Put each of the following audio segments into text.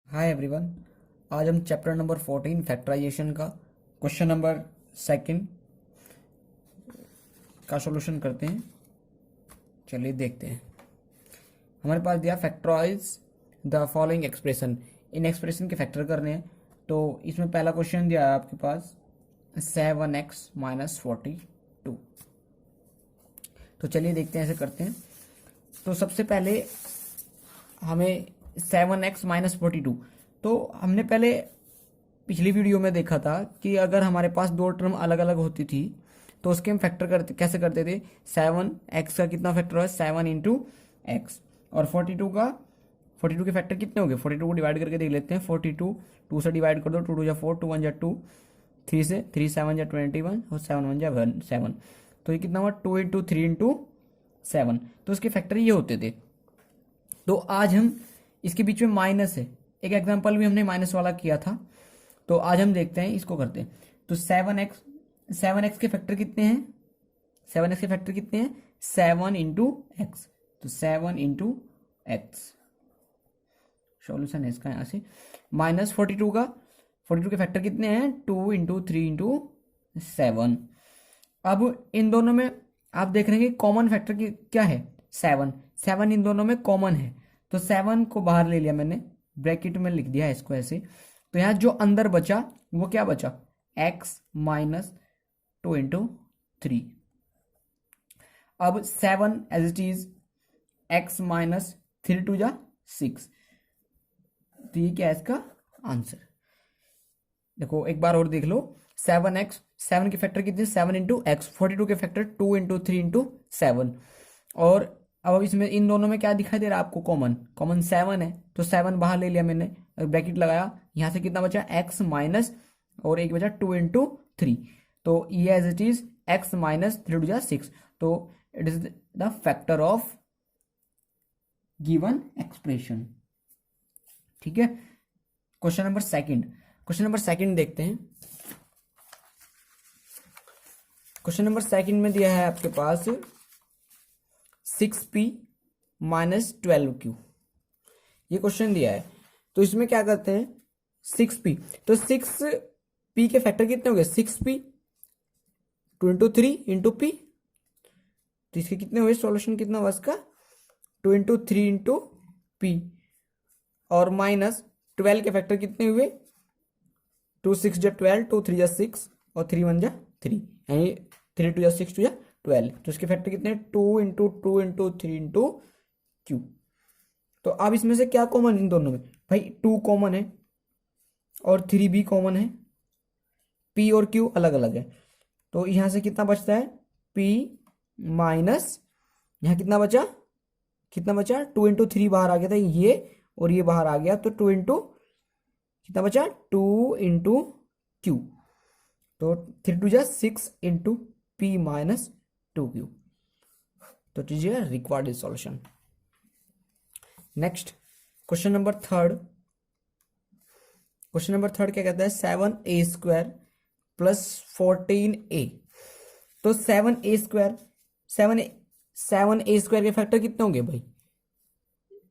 हाय everyone. आज हम chapter number 14 factorisation का क्वेश्चन नंबर सेकंड का सॉल्यूशन करते हैं। चलिए देखते हैं। हमारे पास दिया फैक्टराइज द फॉलोइंग एक्सप्रेशन। इन एक्सप्रेशन के फैक्टर करने हैं। तो इसमें पहला क्वेश्चन दिया है आपके पास 7x-42। तो चलिए देखते हैं, ऐसे करते हैं। तो सबसे पहले हमें 7x-42, तो हमने पहले पिछली वीडियो में देखा था कि अगर हमारे पास दो टर्म अलग अलग होती थी तो उसके हम फैक्टर करते कैसे करते थे। 7x का कितना फैक्टर है, 7 × x, और 42 के फैक्टर कितने हो गए। 42 को डिवाइड करके देख लेते हैं। 42 2 से डिवाइड कर दो, 2 2 जा 4, 2 1 जा 2, 3 से 3 7 जा 21 और 7 1 जा 7। तो ये कितना हुआ, 2 × 3 × 7। तो उसके फैक्टर ये होते थे। तो आज हम इसके बीच में माइनस है, एक एग्जांपल भी हमने माइनस वाला किया था। तो आज हम देखते हैं, इसको करते हैं। तो 7x के फैक्टर कितने हैं, 7x के फैक्टर कितने हैं, 7 × x। तो 7 × x सॉल्यूशन है इसका। यहाँ से माइनस 42 के फैक्टर कितने हैं, 2 × 3 × 7। अब इन दोनों में आप देख रहे हैं कि कॉमन फैक्टर क्या है, 7 इन दोनों में कॉमन है। तो 7 को बाहर ले लिया मैंने, ब्रैकेट में लिख दिया इसको ऐसे। तो यहाँ जो अंदर बचा वो क्या बचा, x - 2 × 3। अब 7 एज इट इज, x - 3 2 जा 6। तो ये क्या है इसका आंसर। देखो एक बार और देख लो। 7 के फैक्टर कितने, 7 × x। 42 के फैक्टर 2 × 3 × 7। और अब इसमें इन दोनों में क्या दिखाई दे रहा है आपको, कॉमन 7 है। तो 7 बाहर ले लिया मैंने, ब्रैकेट लगाया। यहाँ से कितना बचा, x माइनस, और एक बचा 2 × 3। तो ये एज इट इज x - 3 2 जा 6। तो it is the factor of given expression. ठीक है। क्वेश्चन नंबर सेकंड देखते हैं। क्वेश्चन नंबर सेकंड में दिया है आपके पास 6p - 12q। ये क्वेश्चन दिया है। तो इसमें क्या करते हैं, 6p, तो 6p के फैक्टर कितने हो गए, 6p 2 × 3 × p। तो इसके कितने हुए, सॉल्यूशन कितना हुआ इसका, 2 × 3 × p। और माइनस 12 के फैक्टर कितने हुए, 2 6 जा 12, 2 3 जा 6 और 3 1 जा 3, यानी 3 2 जा 6 2 जा 12। तो इसके फैक्टर कितने, 2 × 2 × 3 × q। तो अब इसमें से क्या कॉमन इन दोनों में, भाई 2 कॉमन है और 3 भी कॉमन है, p और q अलग अलग है। तो यहां से कितना बचता है, p माइनस, यहां कितना बचा 2 × 3 बाहर आ गया था ये, और ये बाहर आ गया। तो 2 × कितना बचा, 2 × q। तो 3 2 जा 6 × p - 2q। तो चीजिए required solution. Next question number third क्या कहता है, 7a² + 14a। तो 7a² के फैक्टर कितने होंगे भाई,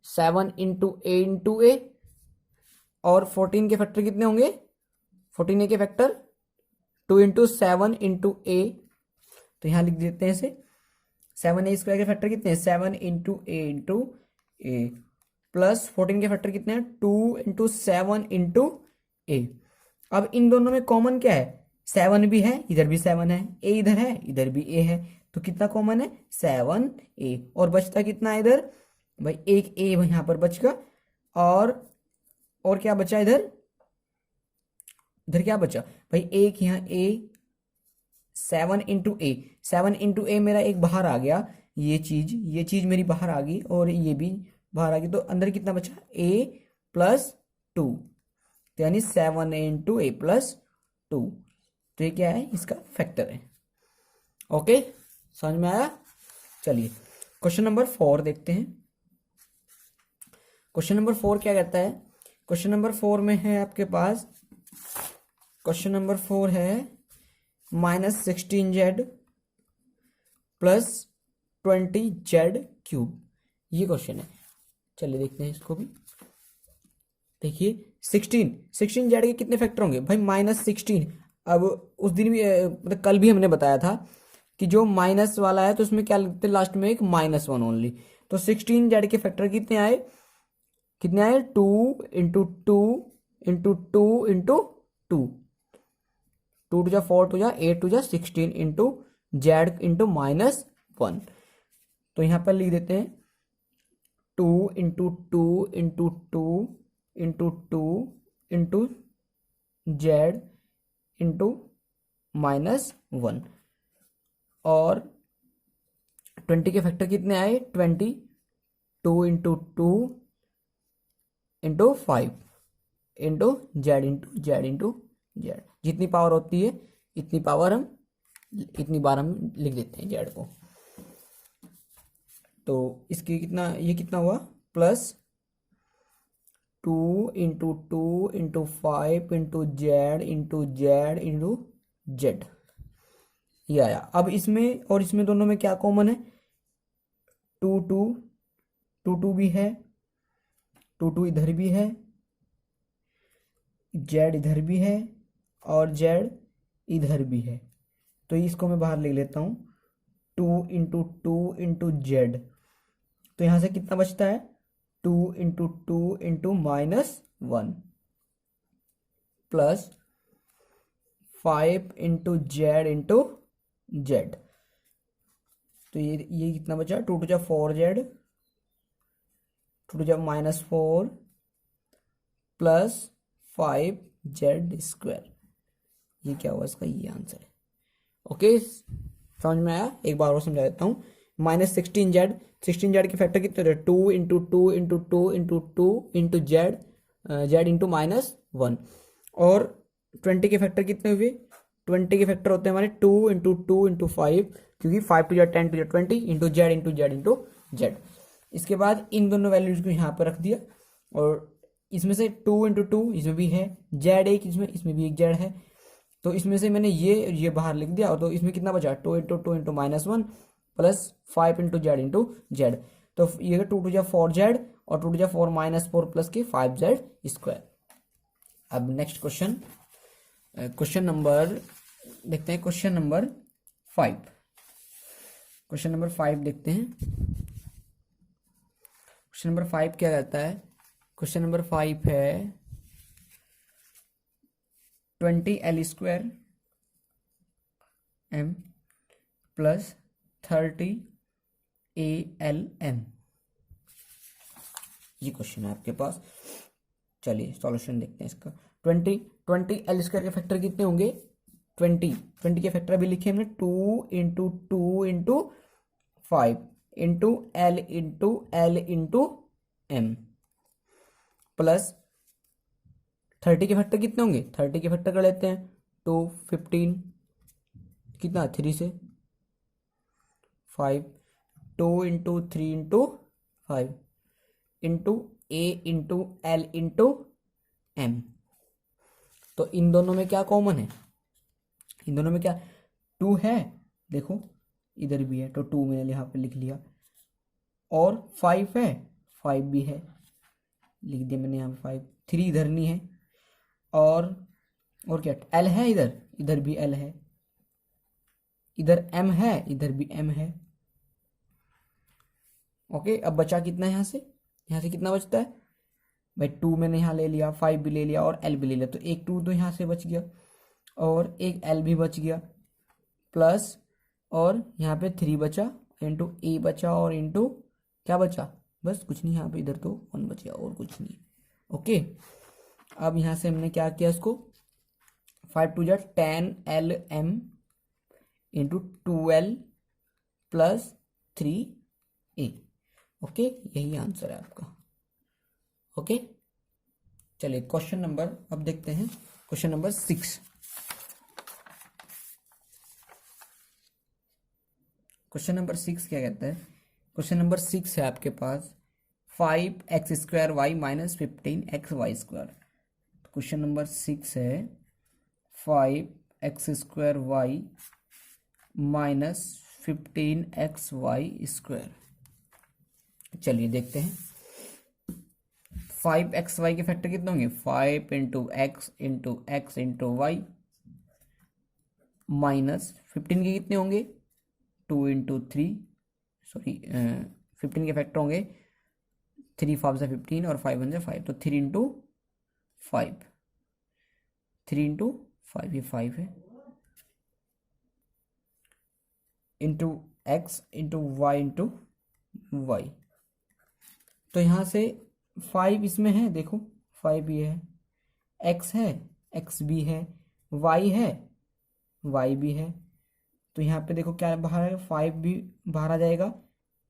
7 × a × a। और 14 के फैक्टर कितने होंगे, 14a के फैक्टर 2 × 7 × a। तो यहां लिख देते हैं इसे, 7a² के फैक्टर कितने हैं, 7 × a × a प्लस 14 के फैक्टर कितने हैं, 2 × 7 × a। अब इन दोनों में कॉमन क्या है, 7 भी है, इधर भी 7 है, a इधर है, इधर भी a है। तो कितना कॉमन है, 7a। और बचता कितना है इधर भाई, एक a यहां पर बचगा। और क्या बचा इधर क्या बचा भाई, एक यहाँ a, 7 × a। 7 × a मेरा एक बाहर आ गया, ये चीज मेरी बाहर आ गई, और ये भी बाहर आ गई। तो अंदर कितना बचा, a + 2, तो यानी 7a × a + 2। तो ये क्या है, इसका फैक्टर है। ओके, समझ में आया। चलिए क्वेश्चन नंबर 4 देखते हैं। क्वेश्चन नंबर 4 क्या कहता है, क्वेश्चन नंबर 4 में है आपके पास, क्वेश्चन नंबर 4 है -16z + 20z³। ये क्वेश्चन है। चलिए देखते हैं इसको भी। देखिए 16 जेड के कितने फैक्टर होंगे भाई, -16। अब उस दिन भी मतलब कल भी हमने बताया था कि जो माइनस वाला है तो उसमें क्या लिखते हैं लास्ट में, एक -1 ओनली। तो 16 जेड के फैक्टर कितने आए, 2 इंटू 2 इंटू 2 इंटू 2, 2 टू जा 4 टू जा 8 टू जा 16 इंटू जेड इंटू -1। तो यहाँ पर लिख देते हैं 2 into 2 into 2 into 2 into Z into -1। और 20 के फैक्टर कितने आए, 20, 2 into 2 into 5 into Z into Z. जितनी पावर होती है इतनी बार हम लिख देते हैं जेड को। तो इसकी कितना, ये कितना हुआ, +2 into 2 into 5 into Z into Z, ये आया। अब इसमें और इसमें दोनों में क्या कॉमन है, 2 2 2 2 भी है, 2 2 इधर भी है, जेड इधर भी है और जेड इधर भी है। तो इसको मैं बाहर लिख लेता हूँ, 2 इंटू 2 इंटू जेड। तो यहां से कितना बचता है, 2 into 2 into -1 plus 5 into Z. तो ये कितना बचा, 2 टू जा 4 जेड, 2 टू जा -4 प्लस 5 जेड स्क्वायर। ये क्या हुआ इसका, ये आंसर है। ओके, समझ में आया, एक बार और समझा देता हूँ। -16 जेड के फैक्टर कितने होते हैं, 2 into 2 into 2 into 2 into Z into -1। और 20 के फैक्टर कितने हुए, 20 के फैक्टर होते हैं हमारे 2 इंटू 2 इंटू 5, क्योंकि 5 to z 10 to z 20 into z. इसके बाद इन दोनों वैल्यूज को यहाँ पर रख दिया, और इसमें से 2 इंटू 2 इसमें भी है, जेड एक इसमें भी एक जेड है। तो इसमें से मैंने ये बाहर लिख दिया, और तो इसमें कितना बचा, 2 into 2 into -1 plus 5 into Z. तो ये 2 टू जा 4 जेड और 2 टू जा 4 -4 प्लस के 5 जेड स्क्वायर। अब नेक्स्ट क्वेश्चन नंबर देखते हैं, क्वेश्चन नंबर 5। क्वेश्चन नंबर 5 देखते हैं। क्वेश्चन नंबर 5 क्या कहता है, क्वेश्चन नंबर 5 है 20L² m प्लस 30ALm। ये क्वेश्चन है आपके पास। चलिए सॉल्यूशन देखते हैं इसका। 20L² के फैक्टर कितने होंगे, 20 के फैक्टर भी लिखे हमने, 2 into 2 into 5 into L into M plus 30 के फैक्टर कितने होंगे, 30 के फैक्टर कर लेते हैं, तो 15 कितना 3 से 5, 2 into 3 into 5 into A into L into M। तो इन दोनों में क्या कॉमन है, इन दोनों में क्या 2 है, देखो इधर भी है तो 2 मैंने यहाँ पे लिख लिया, और 5 है, 5 भी है, लिख दिया मैंने यहाँ पे 5, 3 इधर नहीं है, और क्या L है, इधर भी L है, इधर M है, इधर भी M है। ओके, अब बचा कितना यहाँ से कितना बचता है भाई, 2 मैंने यहाँ ले लिया, 5 भी ले लिया और L भी ले लिया, तो एक 2 तो यहाँ से बच गया और एक L भी बच गया, प्लस और यहाँ पे 3 बचा, इंटू A बचा, और इंटू क्या बचा, बस कुछ नहीं, यहाँ पे इधर तो 1 बच गया और कुछ नहीं। ओके, अब यहाँ से हमने क्या किया, इसको 5 टू जा 10LM into 2L plus 3A। Okay, यही आंसर है आपका। ओके, चलिए क्वेश्चन नंबर अब देखते हैं, क्वेश्चन नंबर 6। क्वेश्चन नंबर 6 क्या कहता है, क्वेश्चन नंबर 6 है आपके पास 5x² y minus 15xy²। Question number 6 है 5x² y माइनस 15xy²। चलिए देखते हैं, फाइव एक्स वाई के फैक्टर कितने होंगे, 5 × x × x × y माइनस 15 के कितने होंगे, 2 × 3, सॉरी 15 के फैक्टर होंगे 3 5 से 15 और 5 1 से 5, तो 3 × 5 ये 5 है, इंटू एक्स इंटू वाई। तो यहाँ से 5 इसमें है, देखो 5 ये है, x है, x भी है, y है, y भी है। तो यहाँ पे देखो क्या बाहर आएगा, 5 भी बाहर आ जाएगा,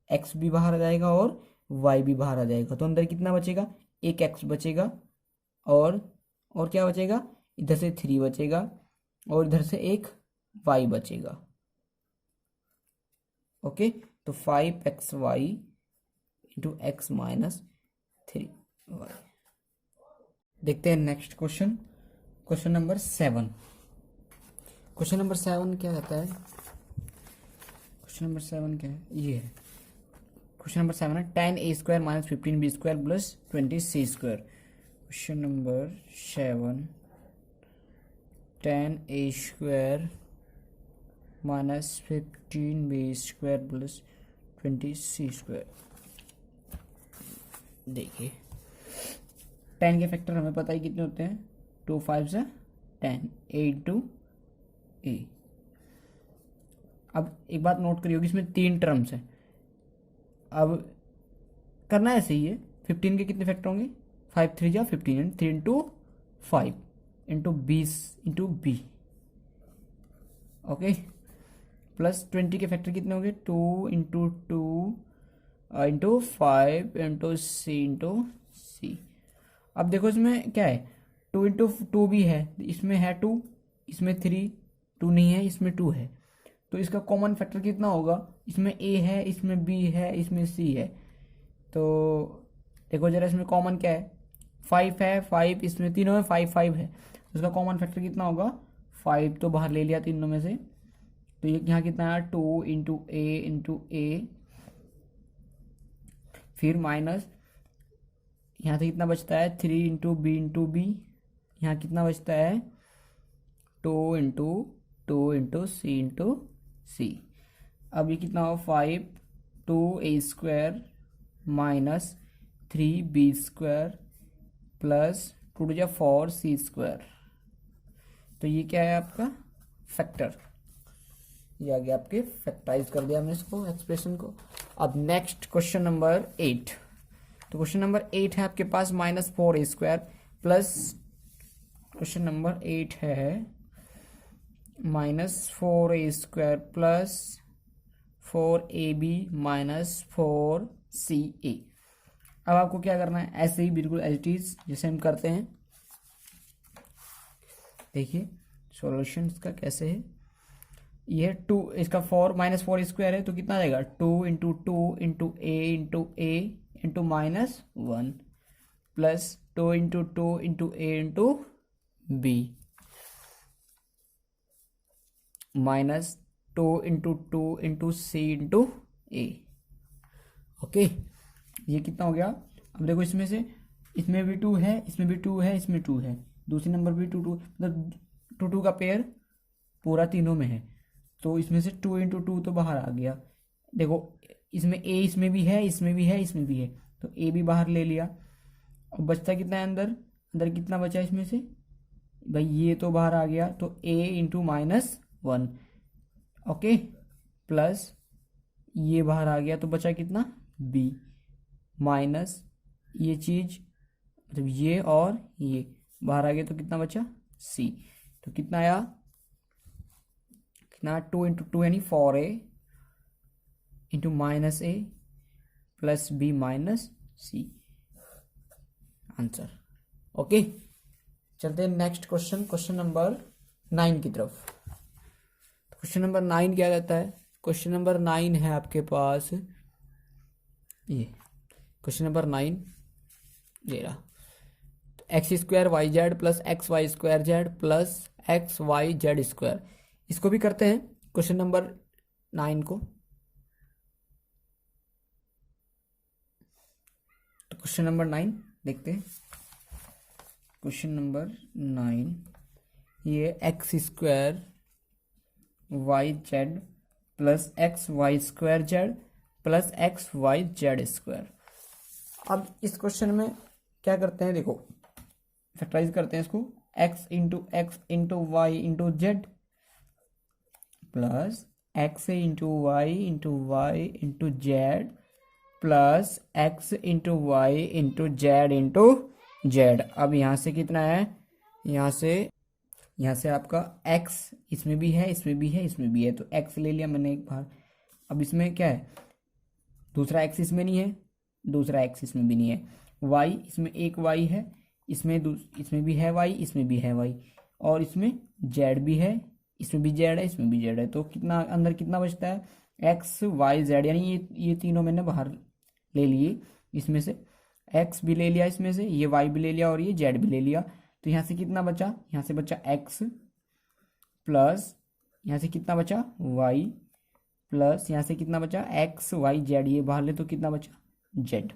x भी बाहर आ जाएगा और y भी बाहर आ जाएगा। तो अंदर कितना बचेगा, एक x बचेगा और क्या बचेगा, इधर से 3 बचेगा और इधर से एक y बचेगा। ओके, तो 5xy into x minus 3y। देखते हैं next question, question number 7। Question number 7 क्या रहता है, क्वेश्चन नंबर 7 क्या है, ये है क्वेश्चन नंबर 7 है 10a² minus 15b² plus 20c²। Question number 7, 10a² minus 15b² plus 20c²। देखिए 10 के फैक्टर हमें पता ही कितने होते हैं, 2 5 से 10, a इंटू ए। अब एक बात नोट करिए होगी, इसमें 3 टर्म्स हैं। अब करना ऐसे ही है, 15 के कितने फैक्टर होंगे, 5 3 जा 15, 3 into 5 into 20 into B, okay, plus 20 के फैक्टर कितने होंगे, 2 इंटू 2 इंटू 5 इंटू सी। अब देखो इसमें क्या है, 2 इंटू 2 भी है, इसमें है 2, इसमें 3, 2 नहीं है, इसमें 2 है। तो इसका कॉमन फैक्टर कितना होगा, इसमें a है, इसमें b है, इसमें c है। तो देखो जरा इसमें कॉमन क्या है, 5 है, 5 इसमें तीनों में 5 5 है, उसका कॉमन फैक्टर कितना होगा, 5 तो बाहर ले लिया तीनों में से, तो ये यहाँ कितना है, 2 इंटू ए, फिर माइनस यहाँ से कितना बचता है, 3 इंटू बी, यहाँ कितना बचता है, 2 इंटू सी। अब ये कितना हो, 5 2a² minus 3b² plus 2 2 4 c²। तो ये क्या है आपका फैक्टर, ये आ गया आपके, फैक्टराइज कर दिया हमने इसको, एक्सप्रेशन को। अब नेक्स्ट क्वेश्चन नंबर 8। तो क्वेश्चन नंबर 8 है आपके पास -4a² प्लस, क्वेश्चन नंबर 8 है -4a² plus 4ab minus 4ca। अब आपको क्या करना है, ऐसे ही बिल्कुल एज इट इज जैसे हम करते हैं। देखिए सॉल्यूशन इसका कैसे है, ये 2, इसका 4 -4a² है तो कितना आ जाएगा, 2 into a into -1 plus 2 into a into b minus 2 into c into a। Okay, ये कितना हो गया। अब देखो इसमें से, इसमें भी 2 है, इसमें भी 2 है, इसमें 2 है, दूसरी नंबर भी 2 मतलब 2 का पेयर पूरा तीनों में है। तो इसमें से 2 इंटू 2 तो बाहर आ गया। देखो इसमें a इसमें भी है, इसमें भी है, इसमें भी है, तो a भी बाहर ले लिया। अब बचता कितना है अंदर कितना बचा इसमें से भाई, ये तो बाहर आ गया, तो a इंटू -1, ओके, प्लस ये बाहर आ गया, तो बचा कितना b माइनस ये चीज, मतलब ये और ये बाहर आ गया, तो कितना बचा c। तो कितना आया, कितना 2 इंटू 2 यानी 4a into -a plus b minus c, answer. Okay, चलते हैं नेक्स्ट क्वेश्चन, क्वेश्चन नंबर 9 की तरफ। क्वेश्चन नंबर 9 क्या रहता है, क्वेश्चन नंबर 9 है आपके पास ये, क्वेश्चन नंबर 9 ये रहा, x² yz plus xy² z plus xyz²। इसको भी करते हैं क्वेश्चन नंबर 9 को। तो क्वेश्चन नंबर 9 देखते हैं क्वेश्चन नंबर 9। ये x square y z plus x y square z plus x y z square. अब इस क्वेश्चन में क्या करते हैं, देखो फैक्टराइज करते हैं इसको, x into y into z plus x into y into z plus x into y into z. अब यहाँ से कितना है, यहाँ से आपका x इसमें भी है, इसमें भी है, इसमें भी है, तो x ले लिया मैंने एक बार। अब इसमें क्या है, दूसरा x इसमें नहीं है, दूसरा x इसमें भी नहीं है, y इसमें एक y है, इसमें भी है y, इसमें भी है y, और इसमें z भी है, इसमें भी z है, इसमें भी z है। तो कितना अंदर कितना बचता है, x y z, यानी ये तीनों मैंने बाहर ले लिए, इसमें से x भी ले लिया, इसमें से ये y भी ले लिया और ये z भी ले लिया। तो यहाँ से कितना बचा, यहाँ से बचा x प्लस यहाँ से कितना बचा y प्लस यहाँ से कितना बचा x y z, ये बाहर ले तो कितना बचा z।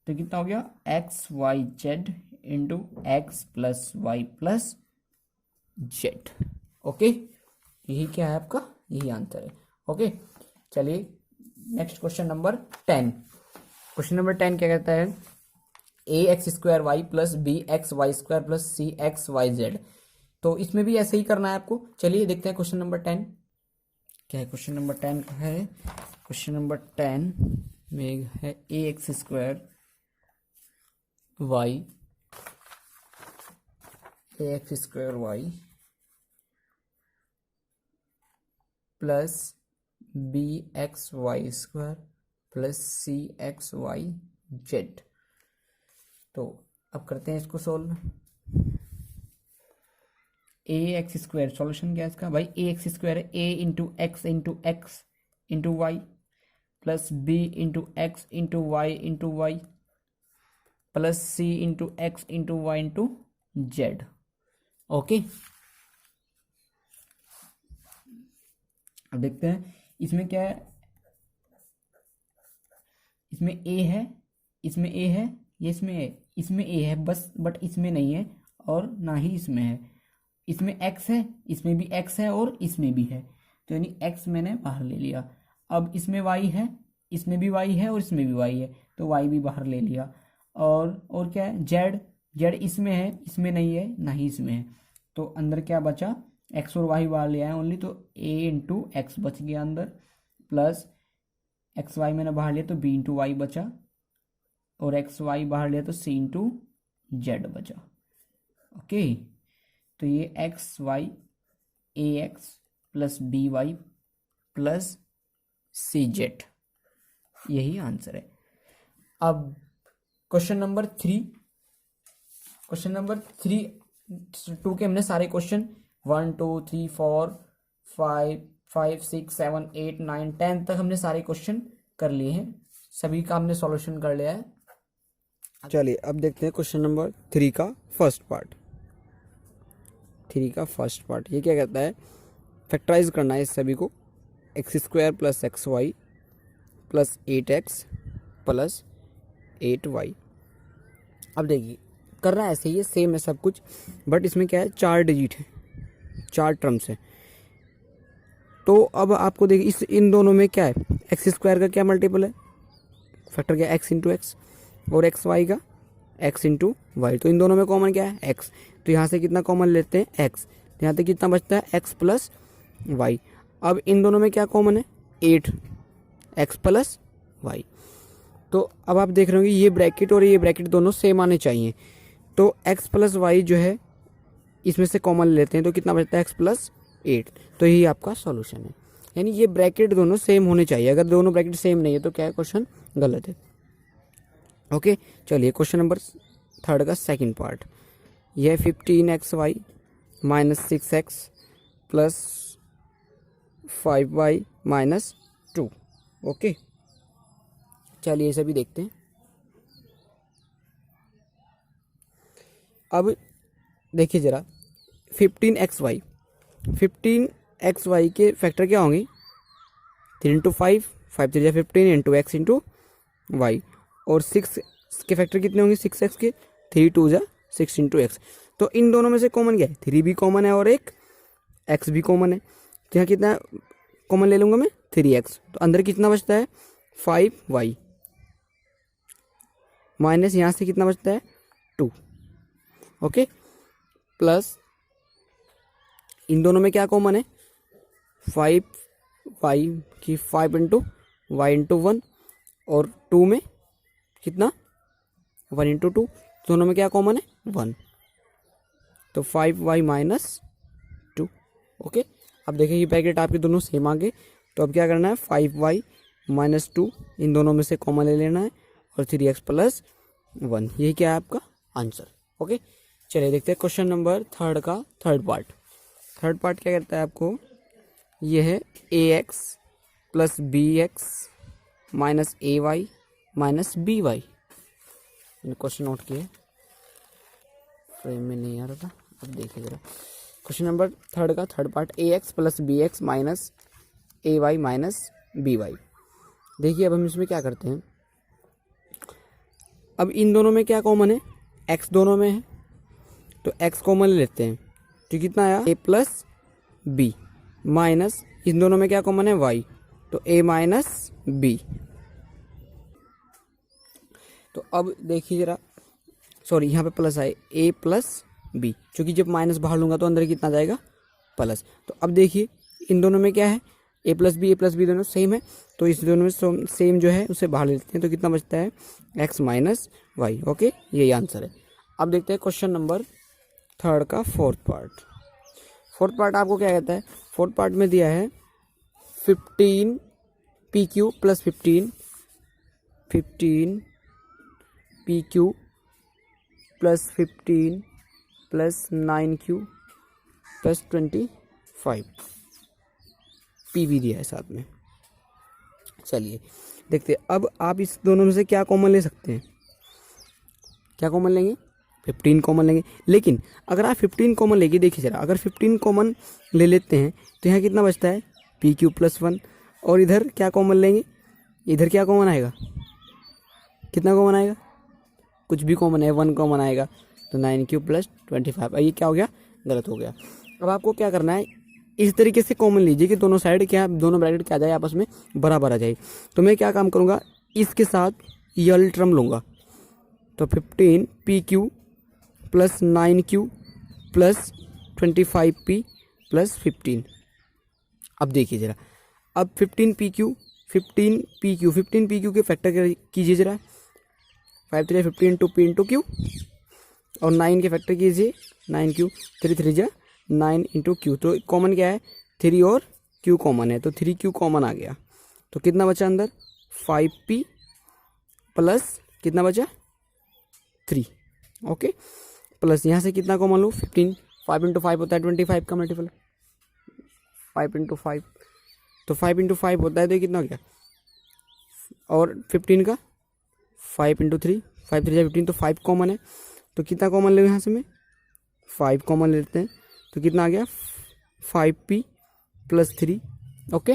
तो कितना हो गया x y z into x plus y plus z. Okay, यही क्या है आपका, यही आंसर है। ओके, चलिए next question number 10। Question number 10 क्या कहता है, a x square y plus b x y square plus c x y z. तो इसमें भी ऐसे ही करना है आपको। चलिए देखते हैं क्वेश्चन नंबर 10 क्या है। क्वेश्चन नंबर 10 का है, क्वेश्चन नंबर 10 में है a x square y x square y plus b x y square plus c x y z. तो अब करते हैं इसको solve. A x square, solution क्या है इसका भाई, ए एक्स स्क्वायर है a into x into y plus b into x into y plus c into x into y into z. Okay, अब देखते हैं इसमें क्या है, इसमें ए है, इसमें ए है, ये इसमें ए है बस, बट इसमें नहीं है और ना ही इसमें है। इसमें एक्स है, इसमें भी एक्स है और इसमें भी है, तो यानी एक्स मैंने बाहर ले लिया। अब इसमें वाई है, इसमें भी वाई है और इसमें भी वाई है, तो वाई भी बाहर ले लिया। और क्या है, जेड इसमें है, इसमें नहीं है, ना ही इसमें है, तो अंदर क्या बचा, एक्स और वाई बाहर ले आए ओनली, तो ए इंटू एक्स बच गया अंदर, प्लस एक्स वाई मैंने बाहर लिया तो बी इंटू वाई बचा, और एक्स वाई बाहर लिया तो सी इंटू जेड बचा। ओके, तो ये x y a x plus b y plus c z, यही आंसर है। अब क्वेश्चन नंबर 3, क्वेश्चन नंबर 2 के हमने सारे क्वेश्चन 1 2 3 4 5 6 7 8 9 10 तक हमने सारे क्वेश्चन कर लिए हैं, सभी का हमने सॉल्यूशन कर लिया है। चलिए अब देखते हैं क्वेश्चन नंबर 3 का फर्स्ट पार्ट। 3 का फर्स्ट पार्ट ये क्या कहता है, फैक्टराइज करना है इस सभी को, x square plus x y plus 8x plus 8y। अब देखिए करना ऐसे ही है, सेम है सब कुछ, बट इसमें क्या है 4 डिजिट है, 4 टर्म्स है। तो अब आपको देखिए इन दोनों में क्या है, एक्स स्क्वायर का क्या मल्टीपल है, फैक्टर क्या एक्स इंटू एक्स, और एक्स वाई का एक्स इंटू वाई। तो इन दोनों में कॉमन क्या है एक्स, तो यहाँ से कितना कॉमन लेते हैं एक्स, तो यहाँ तक कितना बचता है एक्स प्लस वाई। अब इन दोनों में क्या कॉमन है 8 एक्स प्लस वाई। तो अब आप देख रहे होंगे ये ब्रैकेट और ये ब्रैकेट दोनों सेम आने चाहिए, तो x प्लस वाई जो है इसमें से कॉमन लेते हैं तो कितना बचता है x प्लस 8। तो यही आपका सॉल्यूशन है, यानी ये ब्रैकेट दोनों सेम होने चाहिए, अगर दोनों ब्रैकेट सेम नहीं है तो क्या है, क्वेश्चन गलत है। ओके, चलिए क्वेश्चन नंबर 3 का सेकंड पार्ट, यह 15xy minus 6x plus 5y minus 2। Okay, चलिए इसे भी देखते हैं। अब देखिए ज़रा 15xy के फैक्टर क्या होंगे, 3 into 5 5 3 15 into x into y, और 6 इसके फैक्टर कितने होंगे 6x के, 3 2 जा 6 इंटू एक्स। तो इन दोनों में से कॉमन क्या है, 3 भी कॉमन है और एक x भी कॉमन है। तो यहाँ कितना कॉमन ले लूँगा मैं 3x, तो अंदर कितना बचता है 5y माइनस यहाँ से कितना बचता है 2। ओके, प्लस इन दोनों में क्या कॉमन है 5y की 5 इंटू वाई इंटू 1 और 2 में कितना 1 इंटू 2, दोनों में क्या कॉमन है 1, तो 5y माइनस 2। ओके, अब देखिए ये ब्रैकेट आपके दोनों सेम आ गए, तो अब क्या करना है 5y माइनस 2 इन दोनों में से कॉमन ले लेना है और 3x प्लस 1, यही क्या है आपका आंसर। ओके, चलिए देखते हैं क्वेश्चन नंबर 3 का थर्ड पार्ट। थर्ड पार्ट क्या कहता है आपको, ये है ax plus bx minus ay minus by। मैंने क्वेश्चन नोट किया, फ्रेम में नहीं आ रहा था, अब देखिए जरा। क्वेश्चन नंबर 3 का third part, ax plus bx minus ay minus by। देखिए अब हम इसमें क्या करते हैं, अब इन दोनों में क्या कॉमन है, x दोनों में है तो x कॉमन ले लेते हैं, तो कितना आया a प्लस b माइनस इन दोनों में क्या कॉमन है y, तो a माइनस b। तो अब देखिए जरा, सॉरी यहाँ पे प्लस आए a प्लस b, क्योंकि जब माइनस बाहर लूँगा तो अंदर कितना जाएगा प्लस। तो अब देखिए इन दोनों में क्या है a प्लस बी दोनों सेम है, तो इस दोनों में सेम जो है उसे बाहर लेते हैं, तो कितना बचता है x माइनस वाई। ओके, यही आंसर है। अब देखते हैं क्वेश्चन नंबर 3 का फोर्थ पार्ट। फोर्थ पार्ट आपको क्या कहता है, फोर्थ पार्ट में दिया है 15 P Q plus 15 P Q plus 15 plus 9q plus 25 P भी दिया है साथ में। चलिए देखते हैं, अब आप इस दोनों में से क्या कॉमन ले सकते हैं, क्या कॉमन लेंगे 15 कॉमन लेंगे। लेकिन अगर आप 15 कॉमन लेंगे, देखिए जरा, अगर 15 कॉमन ले लेते हैं तो यहाँ कितना बचता है पी क्यू प्लस 1, और इधर क्या कॉमन लेंगे, इधर क्या कॉमन आएगा, कितना कॉमन आएगा, कुछ भी कॉमन है 1 कॉमन आएगा, तो 9q प्लस 25। ये क्या हो गया, गलत हो गया। अब आपको क्या करना है, इस तरीके से कॉमन लीजिए कि दोनों साइड क्या, दोनों ब्रैकेट क्या आ जाए आपस में बराबर आ जाए। तो मैं क्या काम करूँगा, इसके साथ ये वाली टर्म लूँगा, तो 15 P Q plus 9q plus 25p plus 15। अब देखिए जरा, अब 15 पी क्यू के फैक्टर कीजिए जरा, 5 3 15 इंटू पी इंटू क्यू, और 9 के फैक्टर कीजिए 9q, 3 3 जा 9 इंटू क्यू। तो कॉमन क्या है 3 और q कॉमन है, तो 3q कॉमन आ गया, तो कितना बचा अंदर 5p प्लस कितना बचा 3। ओके, प्लस यहाँ से कितना कॉमन लो 15, 5 इंटू 5 होता है 25 का मल्टीपल, 5 इंटू 5, तो 5 इंटू 5 होता है, तो कितना हो गया, और 15 का 5 इंटू 3, 5 3 15, तो 5 कॉमन है, तो कितना कॉमन ले यहाँ से मैं 5 कॉमन लेते हैं, तो कितना आ गया 5p प्लस 3। ओके,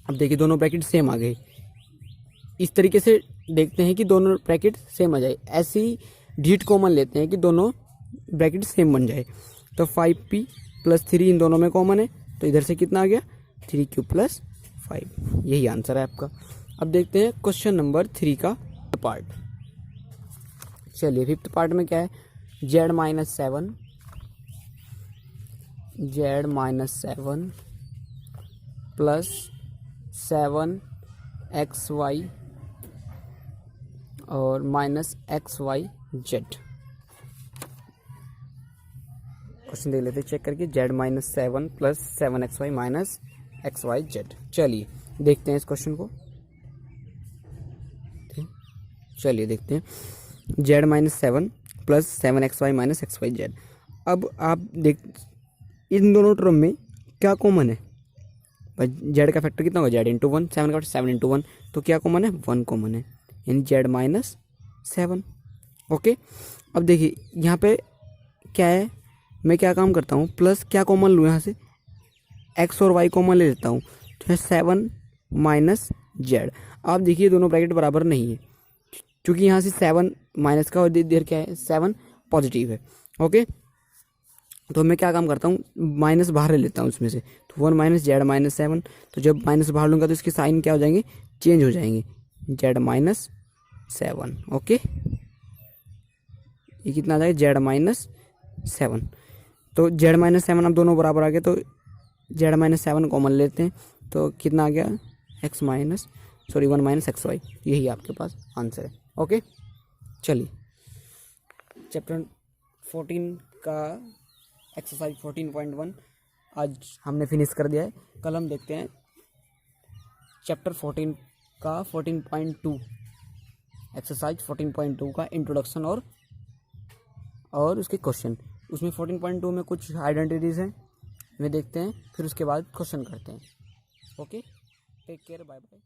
अब देखिए दोनों ब्रैकेट सेम आ गए, इस तरीके से देखते हैं कि दोनों ब्रैकेट सेम आ जाए, ऐसे ही डीट कॉमन लेते हैं कि दोनों ब्रैकेट सेम बन जाए। तो 5p प्लस 3 इन दोनों में कॉमन है, तो इधर से कितना आ गया 3q प्लस 5, यही आंसर है आपका। अब देखते हैं क्वेश्चन नंबर 3 का पार्ट। चलिए फिफ्थ पार्ट में क्या है, z माइनस 7 प्लस 7xy और माइनस xyz। क्वेश्चन देख लेते चेक करके, z minus 7 plus 7xy minus xyz। चलिए देखते हैं इस क्वेश्चन को, चलिए देखते हैं z minus 7 plus 7xy minus xyz। अब आप देख इन दोनों टर्म में क्या कॉमन है, भाई z का फैक्टर कितना होगा z इंटू 1, 7 का फैक्टर 7 इंटू 1, तो क्या कॉमन है 1 कॉमन है, यानी z माइनस 7। ओके, अब देखिए यहाँ पे क्या है, मैं क्या काम करता हूँ, प्लस क्या कॉमन लूँ यहाँ से, x और y कॉमन ले लेता हूँ, तो 7 माइनस z। आप देखिए दोनों ब्रैकेट बराबर नहीं है, क्योंकि यहाँ से 7 माइनस का और इधर क्या है 7 पॉजिटिव है। ओके, तो मैं क्या काम करता हूँ, माइनस बाहर ले लेता हूँ उसमें से, तो 1 माइनस जेड माइनस 7, तो जब माइनस बाहर लूँगा तो इसके साइन क्या हो जाएंगे, चेंज हो जाएंगे, जेड माइनस 7। ओके, ये कितना आ जाएगा, जेड माइनस 7। तो जेड माइनस 7 अब दोनों बराबर आ गए, तो जेड माइनस 7 कॉमन लेते हैं, तो कितना आ गया, x minus 1 minus x y, यही आपके पास आंसर है। ओके, चलिए चैप्टर 14 का एक्सरसाइज 14.1 आज हमने फिनिश कर दिया है। कल हम देखते हैं चैप्टर 14 का 14.2 एक्सरसाइज 14.2 का इंट्रोडक्शन और उसके क्वेश्चन। उसमें 14.2 में कुछ आइडेंटिटीज़ हैं, वे देखते हैं, फिर उसके बाद क्वेश्चन करते हैं। Okay, take care, bye bye.